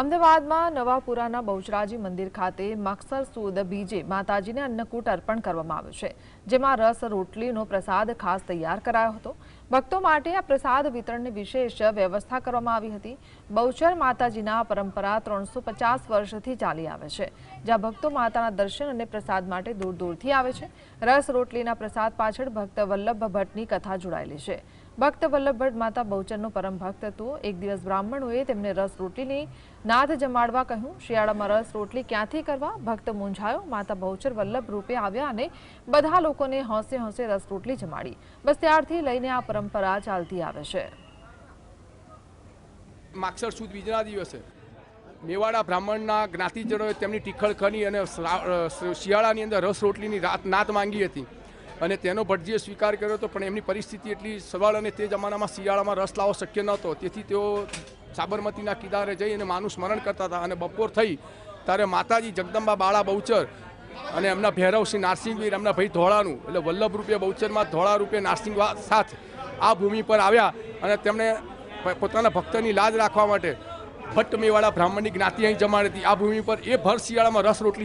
અમદાવાદમાં નવાપુરાના બહુચરાજી મંદિર ખાતે મકસર સુદ બીજે માતાજીને અન્નકૂટ અર્પણ કરવામાં આવ્યો છે, જેમાં રસ રોટલીનો પ્રસાદ ખાસ તૈયાર કરાયો હતો। ભક્તો માટે આ પ્રસાદ વિતરણની વિશેષ વ્યવસ્થા કરવામાં આવી હતી। બહુચર માતાજીના પરંપરા 350 વર્ષથી ચાલી આવે છે, જ્યાં ભક્તો માતાના દર્શન અને પ્રસાદ માટે દૂર દૂરથી આવે છે। રસ રોટલીના પ્રસાદ પાછળ ભક્ત વલ્લભ ભટ્ટની કથા જોડાયેલી છે। ભક્ત વલ્લભ ભટ્ટ માતા બહુચરનો પરમ ભક્ત હતો। એક દિવસ બ્રાહ્મણોએ તેમને રસ રોટલીની નાદ જમાડવા કહ્યું। શિયાળામાં રસ રોટલી ક્યાંથી કરવા? ભક્ત મૂંઝાયો। માતા બહુચર વલ્લભ રૂપે આવ્યા અને બધા લોકોને હોંશે હોંશે રસ રોટલી જમાડી। બસ ત્યારથી લઈને આ પરંપરા ચાલતી આવે છે। માગસર સુદ બીજના દિવસે મેવાડા બ્રાહ્મણના જ્ઞાતિજનોએ તેમની ટીખળ ખની અને શિયાળાની અંદર રસ રોટલીની નાત માંગી હતી અને તેનો ભટજીએ સ્વીકાર કર્યો હતો, પણ એમની પરિસ્થિતિ એટલી સવાલ અને તે જમાનામાં શિયાળામાં રસ લાવવો શક્ય નહોતો। તેથી તેઓ સાબરમતીના કિનારે જઈ અને માનું સ્મરણ કરતા હતા અને બપોર થઈ ત્યારે માતાજી જગદંબા બાળા બહુચર અને એમના ભૈરવસિંહ નારસિંહવીર એમના ભાઈ ધોળાનું એટલે વલ્લભ રૂપે બહુચરમાં ધોળા રૂપે નારસિંહ સાથે આ ભૂમિ પર આવ્યા અને તેમણે પોતાના ભક્તની લાજ રાખવા માટે ભટ્ટ મેવાડા બ્રાહ્મણની જ્ઞાતિ અહીં જમાડી હતી। આ ભૂમિ પર એ ભર શિયાળામાં રસ રોટલી